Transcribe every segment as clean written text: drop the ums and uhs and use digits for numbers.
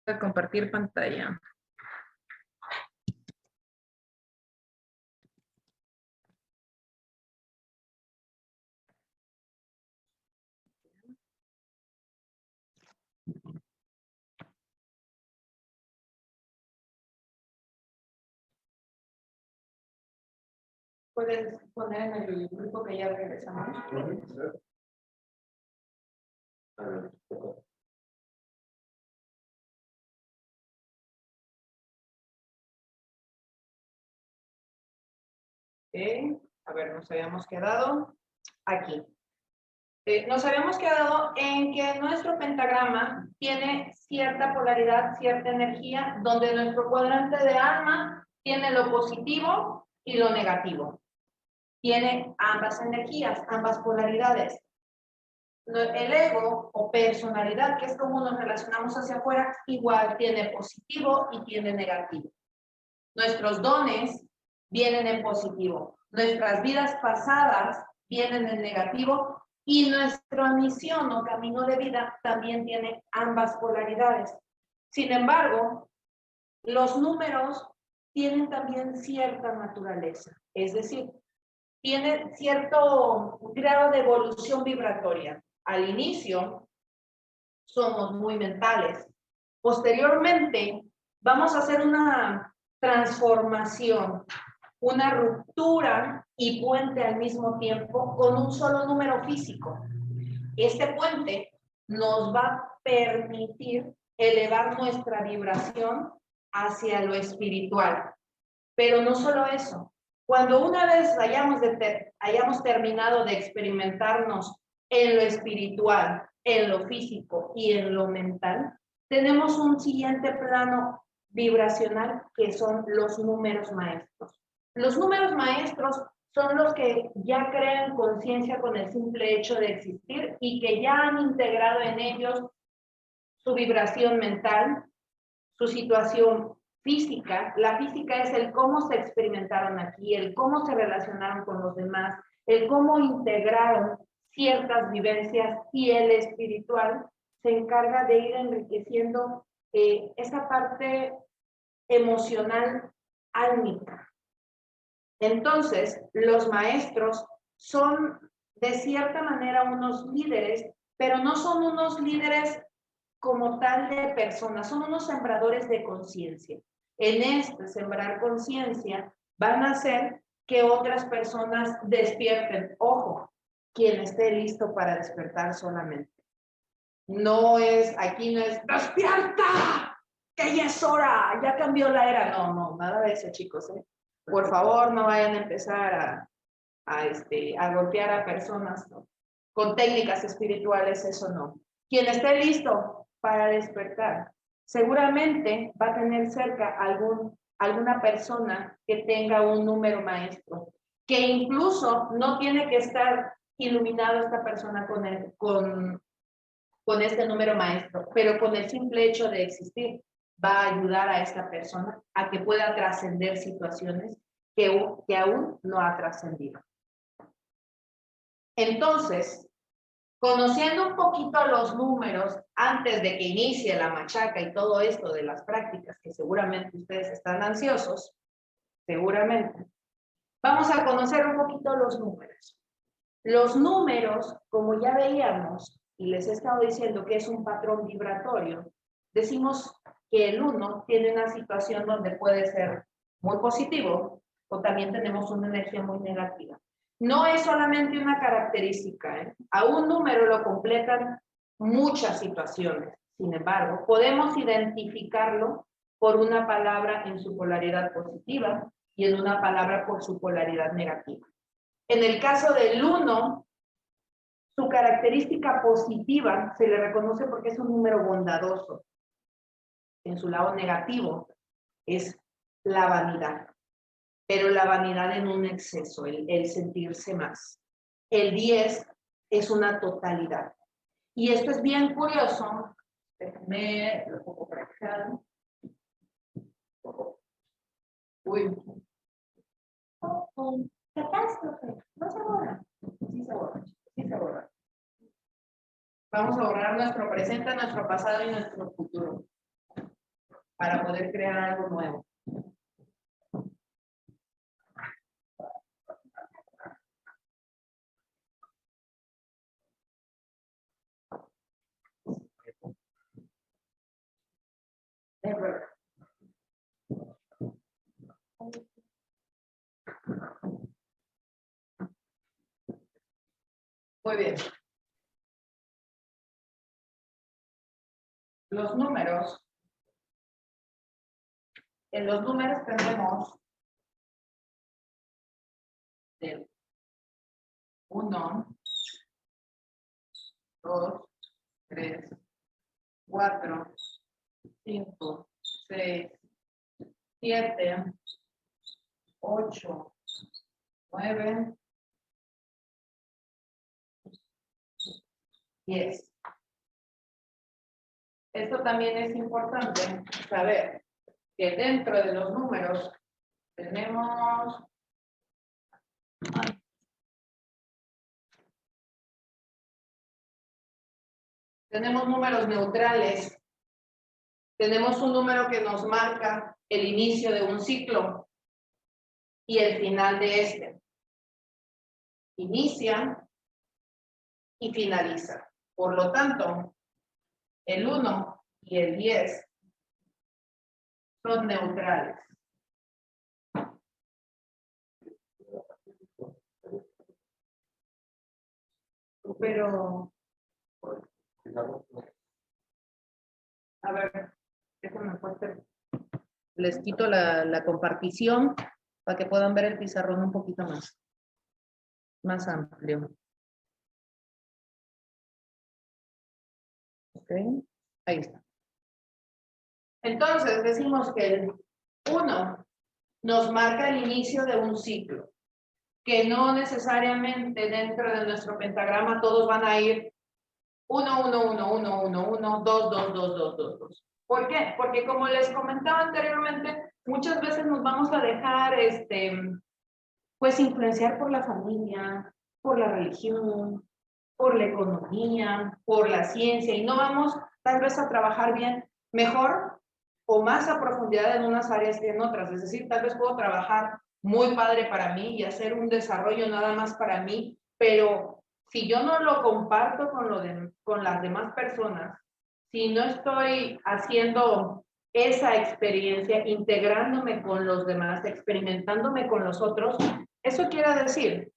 Voy a compartir pantalla. Puedes poner en el grupo que ya regresamos. A ver, nos habíamos quedado aquí. Nos habíamos quedado en que nuestro pentagrama tiene cierta polaridad, cierta energía, donde nuestro cuadrante de alma tiene lo positivo y lo negativo. Tiene ambas energías, ambas polaridades. El ego o personalidad, que es como nos relacionamos hacia afuera, igual tiene positivo y tiene negativo. Nuestros dones vienen en positivo. Nuestras vidas pasadas vienen en negativo. Y nuestra misión o camino de vida también tiene ambas polaridades. Sin embargo, los números tienen también cierta naturaleza. Es decir, tienen cierto grado de evolución vibratoria. Al inicio, somos muy mentales. Posteriormente, vamos a hacer una transformación, una ruptura y puente al mismo tiempo con un solo número físico. Este puente nos va a permitir elevar nuestra vibración hacia lo espiritual. Pero no solo eso. Cuando una vez hayamos terminado de experimentarnos en lo espiritual, en lo físico y en lo mental, tenemos un siguiente plano vibracional que son los números maestros. Los números maestros son los que ya crean conciencia con el simple hecho de existir y que ya han integrado en ellos su vibración mental, su situación física. La física es el cómo se experimentaron aquí, el cómo se relacionaron con los demás, el cómo integraron ciertas vivencias, y el espiritual se encarga de ir enriqueciendo esa parte emocional álmica. Entonces, los maestros son de cierta manera unos líderes, pero no son unos líderes como tal de personas, son unos sembradores de conciencia. En este sembrar conciencia van a hacer que otras personas despierten. Ojo, quien esté listo para despertar solamente. No es, aquí no es, ¡despierta! ¡Que ya es hora! ¡Ya cambió la era! No, no, nada de eso, chicos, ¿eh? Por favor, no vayan a empezar a golpear a personas, ¿no? Con técnicas espirituales, eso no. Quien esté listo para despertar, seguramente va a tener cerca alguna persona que tenga un número maestro, que incluso no tiene que estar iluminado esta persona con este número maestro, pero con el simple hecho de existir va a ayudar a esta persona a que pueda trascender situaciones que aún no ha trascendido. Entonces, conociendo un poquito los números antes de que inicie la machaca y todo esto de las prácticas, que seguramente ustedes están ansiosos, seguramente, vamos a conocer un poquito los números. Los números, como ya veíamos, y les he estado diciendo que es un patrón vibratorio, decimos que el 1 tiene una situación donde puede ser muy positivo o también tenemos una energía muy negativa. No es solamente una característica, ¿eh? A un número lo completan muchas situaciones. Sin embargo, podemos identificarlo por una palabra en su polaridad positiva y en una palabra por su polaridad negativa. En el caso del 1, su característica positiva se le reconoce porque es un número bondadoso. En su lado negativo es la vanidad, pero la vanidad en un exceso, el sentirse más. El 10 es una totalidad. Y esto es bien curioso. Déjenme lo pongo por acá. Uy. Catástrofe. No se borra. Sí se borra. Sí se borra. Vamos a borrar nuestro presente, nuestro pasado y nuestro futuro. para poder crear algo nuevo. Muy bien. Los números. En los números tenemos del 1, 2, 3, 4, 5, 6, 7, 8, 9, 10. Esto también es importante saber que dentro de los números tenemos números neutrales. Tenemos un número que nos marca el inicio de un ciclo y el final de este. Inicia y finaliza. Por lo tanto, el 1 y el 10 son neutrales. Pero, a ver, déjenme poner. Les quito la compartición para que puedan ver el pizarrón un poquito más amplio. Ok, ahí está. Entonces decimos que el 1 nos marca el inicio de un ciclo, que no necesariamente dentro de nuestro pentagrama todos van a ir 1, 1, 1, 1, 1, 1, 2, 2, 2, 2, 2, 2. ¿Por qué? Porque como les comentaba anteriormente, muchas veces nos vamos a dejar pues influenciar por la familia, por la religión, por la economía, por la ciencia, y no vamos tal vez a trabajar bien, mejor o más a profundidad en unas áreas que en otras. Es decir, tal vez puedo trabajar muy padre para mí y hacer un desarrollo nada más para mí, pero si yo no lo comparto con las demás personas, si no estoy haciendo esa experiencia, integrándome con los demás, experimentándome con los otros, eso quiere decir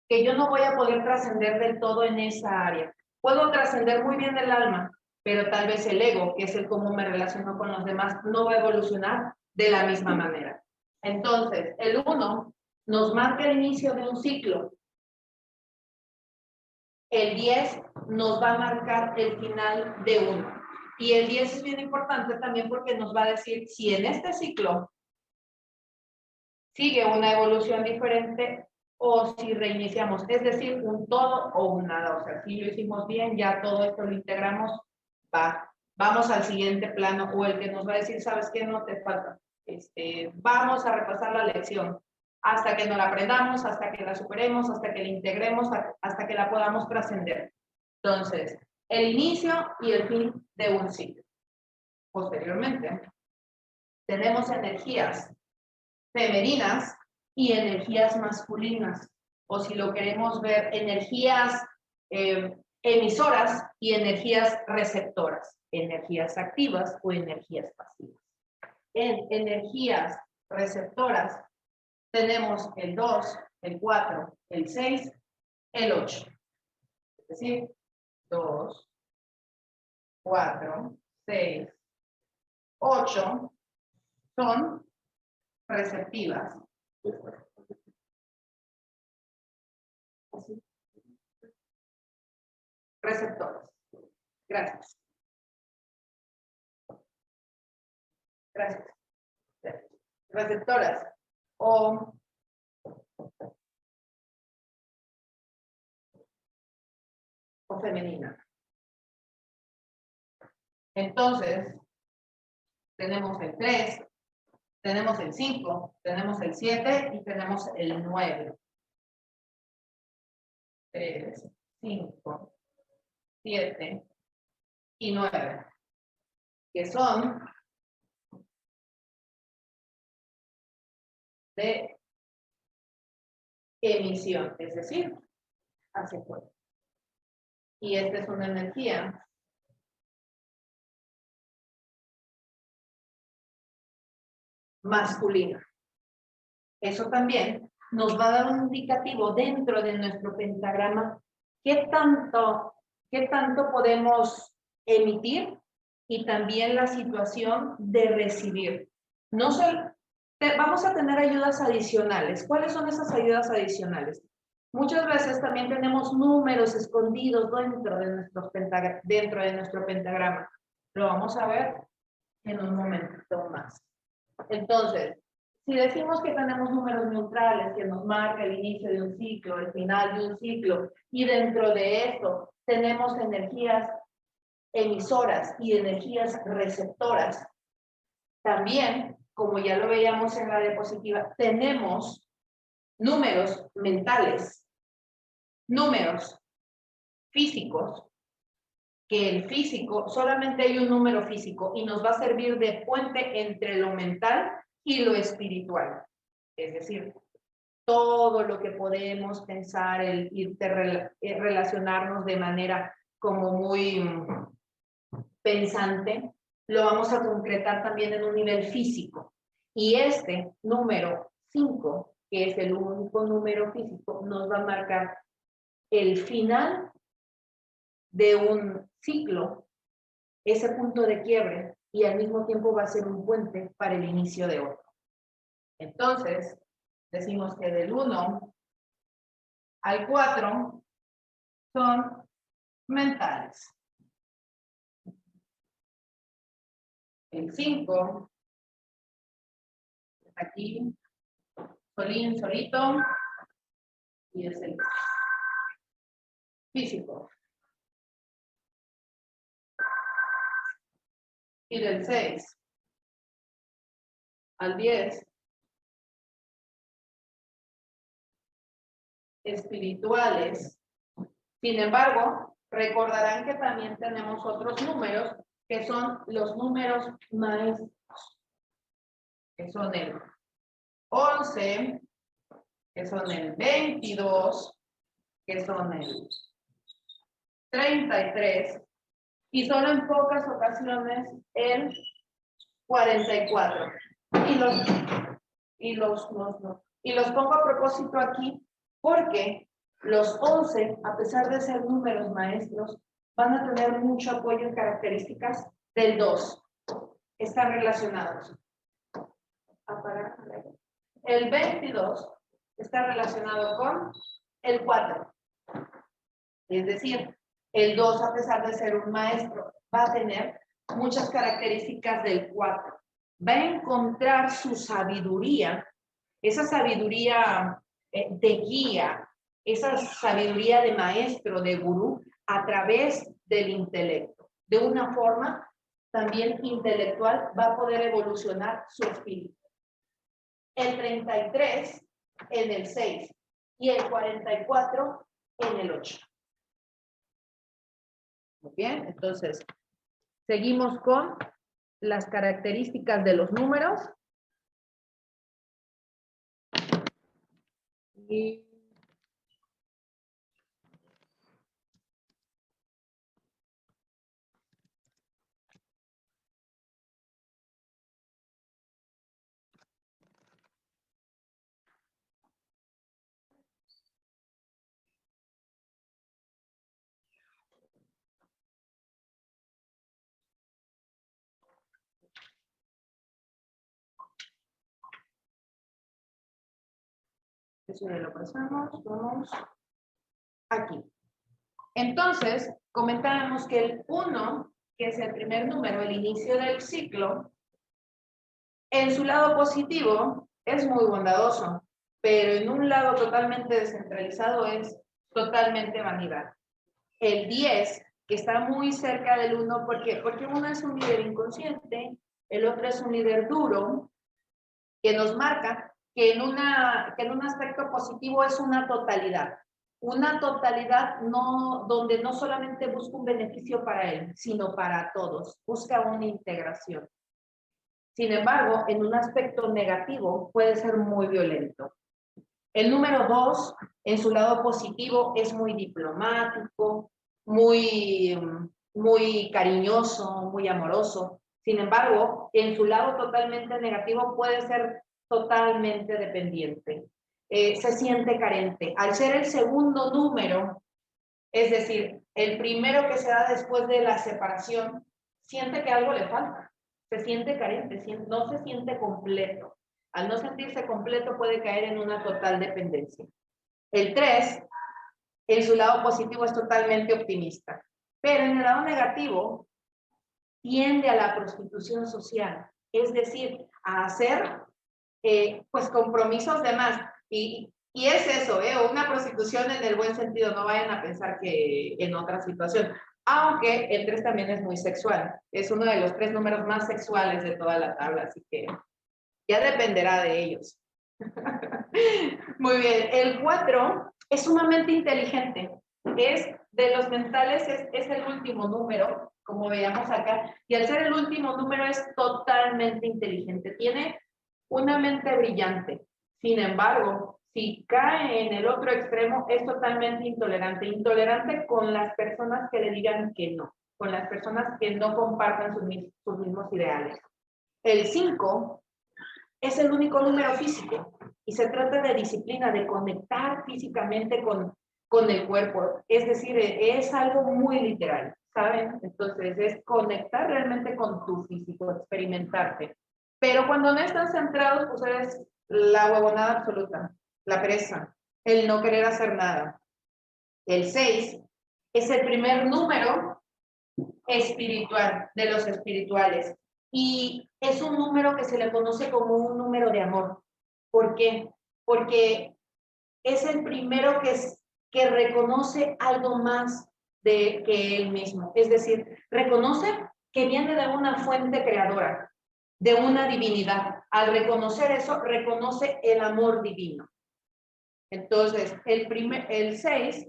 que yo no voy a poder trascender del todo en esa área. Puedo trascender muy bien el alma, pero tal vez el ego, que es el cómo me relaciono con los demás, no va a evolucionar de la misma manera. Entonces, el 1 nos marca el inicio de un ciclo. El 10 nos va a marcar el final de uno. Y el 10 es bien importante también porque nos va a decir si en este ciclo sigue una evolución diferente o si reiniciamos, es decir, un todo o un nada. O sea, si lo hicimos bien, ya todo esto lo integramos, vamos al siguiente plano, o el que nos va a decir, ¿sabes qué? No te falta. Vamos a repasar la lección hasta que nos la aprendamos, hasta que la superemos, hasta que la integremos, hasta que la podamos trascender. Entonces, el inicio y el fin de un ciclo. Posteriormente, tenemos energías femeninas y energías masculinas, o si lo queremos ver, energías emisoras y energías receptoras, energías activas o energías pasivas. En energías receptoras tenemos el 2, el 4, el 6, el 8. Es decir, 2, 4, 6, 8 son receptivas. Así. Receptoras. Gracias. Gracias. Receptoras o femenina. Entonces, tenemos el 3, tenemos el 5, tenemos el 7 y tenemos el 9. 3, 5, 7 y 9, que son de emisión, es decir, hacia afuera. Y esta es una energía masculina. Eso también nos va a dar un indicativo dentro de nuestro pentagrama qué tanto podemos emitir y también la situación de recibir. No solo, vamos a tener ayudas adicionales. ¿Cuáles son esas ayudas adicionales? Muchas veces también tenemos números escondidos dentro de nuestro pentagrama. Lo vamos a ver en un momento más. Entonces, si decimos que tenemos números neutrales que nos marca el inicio de un ciclo, el final de un ciclo, y dentro de esto tenemos energías emisoras y energías receptoras, también, como ya lo veíamos en la diapositiva, tenemos números mentales, números físicos, que el físico, solamente hay un número físico y nos va a servir de puente entre lo mental y lo espiritual. Es decir, todo lo que podemos pensar, relacionarnos de manera como muy pensante, lo vamos a concretar también en un nivel físico. Y este número 5, que es el único número físico, nos va a marcar el final de un ciclo, ese punto de quiebre, y al mismo tiempo va a ser un puente para el inicio de otro. Entonces, decimos que del 1 al 4 son mentales. El 5, aquí, solín, solito, y es el físico. Y del 6 al 10, espirituales. Sin embargo, recordarán que también tenemos otros números que son los números maestros, que son el 11, que son el 22, que son el 33, y solo en pocas ocasiones el 44. Y los pongo a propósito aquí porque los 11, a pesar de ser números maestros, van a tener mucho apoyo en características del 2. Están relacionados. El 22 está relacionado con el 4. Es decir, el 2, a pesar de ser un maestro, va a tener muchas características del 4. Va a encontrar su sabiduría, esa sabiduría de guía, esa sabiduría de maestro, de gurú, a través del intelecto. De una forma también intelectual va a poder evolucionar su espíritu. El 33 en el 6 y el 44 en el 8. Muy bien, entonces seguimos con las características de los números. Y eso ya lo pasamos, vamos aquí. Entonces, comentábamos que el 1, que es el primer número, el inicio del ciclo, en su lado positivo es muy bondadoso, pero en un lado totalmente descentralizado es totalmente vanidad. El 10, que está muy cerca del 1, ¿por qué? Porque uno es un líder inconsciente, el otro es un líder duro, que nos marca que en un aspecto positivo es una totalidad donde no solamente busca un beneficio para él, sino para todos, busca una integración. Sin embargo, en un aspecto negativo puede ser muy violento. El número 2, en su lado positivo, es muy diplomático, muy cariñoso, muy amoroso. Sin embargo, en su lado totalmente negativo puede ser totalmente dependiente. Se siente carente. Al ser el segundo número, es decir, el primero que se da después de la separación, siente que algo le falta. Se siente carente, no se siente completo. Al no sentirse completo puede caer en una total dependencia. El 3, en su lado positivo, es totalmente optimista, pero en el lado negativo tiende a la prostitución social, es decir, a hacer pues compromisos de más. Y es eso, una prostitución en el buen sentido, no vayan a pensar que en otra situación. Aunque el 3 también es muy sexual, es uno de los 3 números más sexuales de toda la tabla, así que ya dependerá de ellos. Muy bien, el 4 es sumamente inteligente, es de los mentales, es el último número, como veíamos acá, y al ser el último número es totalmente inteligente, tiene una mente brillante. Sin embargo, si cae en el otro extremo, es totalmente intolerante, intolerante con las personas que le digan que no, con las personas que no compartan sus mismos ideales. El 5 es el único número físico y se trata de disciplina, de conectar físicamente con el cuerpo. Es decir, es algo muy literal, ¿saben? Entonces, es conectar realmente con tu físico, experimentarte. Pero cuando no están centrados, pues eres la huevonada absoluta, la pereza, el no querer hacer nada. El 6 es el primer número espiritual, de los espirituales. Y es un número que se le conoce como un número de amor. ¿Por qué? Porque es el primero que reconoce algo más que él mismo. Es decir, reconoce que viene de una fuente creadora, de una divinidad. Al reconocer eso, reconoce el amor divino. Entonces, el 6,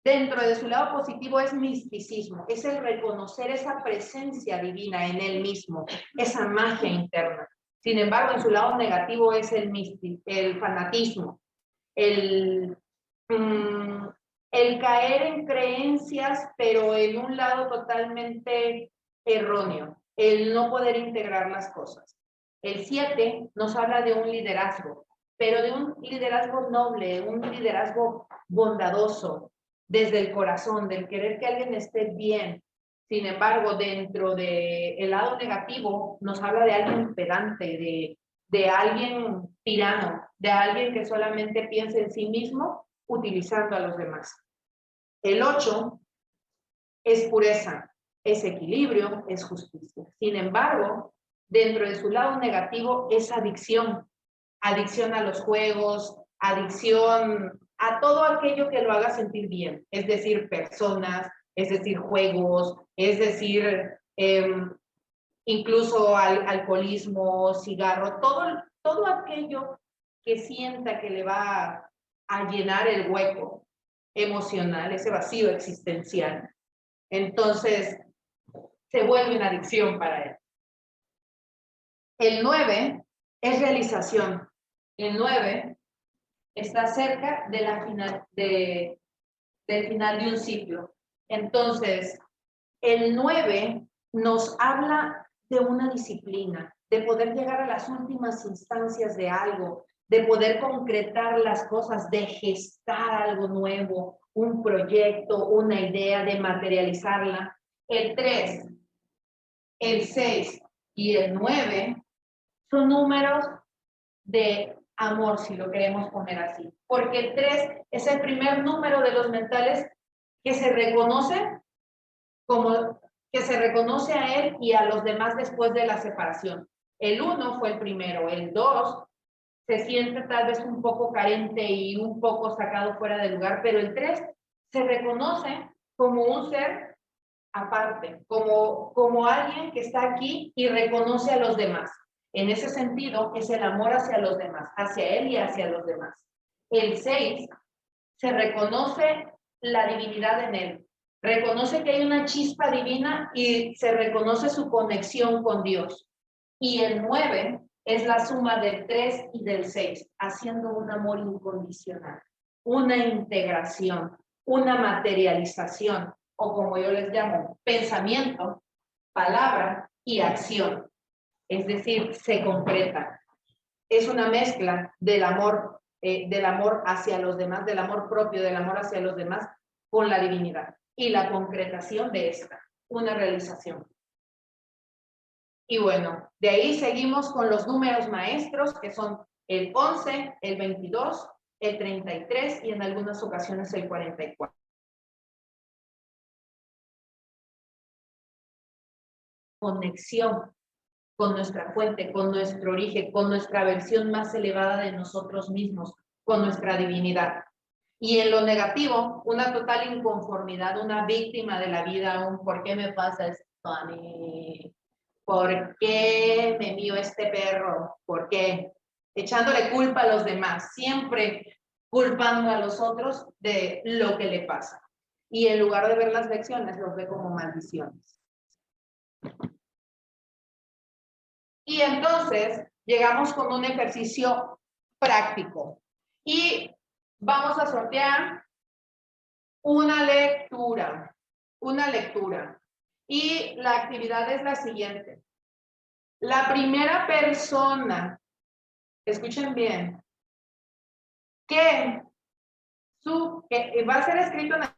dentro de su lado positivo, es misticismo, es el reconocer esa presencia divina en él mismo, esa magia interna. Sin embargo, en su lado negativo es el fanatismo, el, el caer en creencias, pero en un lado totalmente erróneo, el no poder integrar las cosas. El 7 nos habla de un liderazgo, pero de un liderazgo noble, un liderazgo bondadoso, desde el corazón, del querer que alguien esté bien. Sin embargo, dentro del lado negativo, nos habla de alguien pedante, de alguien tirano, de alguien que solamente piensa en sí mismo, utilizando a los demás. El 8 es pureza, es equilibrio, es justicia. Sin embargo, dentro de su lado negativo es adicción. Adicción a los juegos, adicción a todo aquello que lo haga sentir bien. Es decir, personas, es decir, juegos, es decir, incluso alcoholismo, cigarro, todo aquello que sienta que le va a llenar el hueco emocional, ese vacío existencial. Entonces, se vuelve una adicción para él. El 9 es realización. El 9 está cerca de del final de un ciclo. Entonces, el 9 nos habla de una disciplina, de poder llegar a las últimas instancias de algo, de poder concretar las cosas, de gestar algo nuevo, un proyecto, una idea, de materializarla. El 3, el 6 y el 9 son números de amor, si lo queremos poner así. Porque el 3 es el primer número de los mentales que se reconoce como que se reconoce a él y a los demás después de la separación. El 1 fue el primero, el 2 se siente tal vez un poco carente y un poco sacado fuera de lugar, pero el 3 se reconoce como un ser aparte, como alguien que está aquí y reconoce a los demás. En ese sentido, es el amor hacia los demás, hacia él y hacia los demás. El 6 se reconoce la divinidad en él, reconoce que hay una chispa divina y se reconoce su conexión con Dios. Y el 9 es la suma del 3 y del 6, haciendo un amor incondicional, una integración, una materialización, o como yo les llamo, pensamiento, palabra y acción. Es decir, se concreta. Es una mezcla del amor hacia los demás, del amor propio, del amor hacia los demás, con la divinidad. Y la concretación de esta, una realización. Y bueno, de ahí seguimos con los números maestros, que son el 11, el 22, el 33 y en algunas ocasiones el 44. Conexión con nuestra fuente, con nuestro origen, con nuestra versión más elevada de nosotros mismos, con nuestra divinidad. Y en lo negativo, una total inconformidad, una víctima de la vida, un ¿por qué me pasa esto a mí? ¿Por qué me mío este perro? ¿Por qué? Echándole culpa a los demás, siempre culpando a los otros de lo que le pasa. Y en lugar de ver las lecciones, los ve como maldiciones. Y entonces llegamos con un ejercicio práctico. Y vamos a sortear una lectura. Y la actividad es la siguiente. La primera persona, escuchen bien, que va a ser escrito en la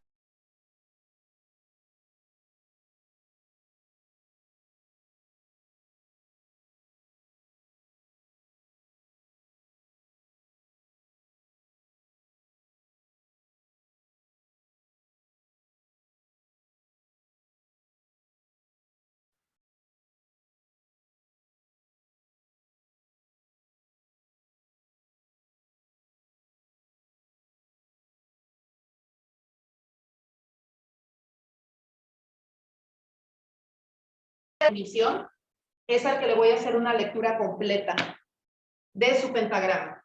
emisión, es al que le voy a hacer una lectura completa de su pentagrama.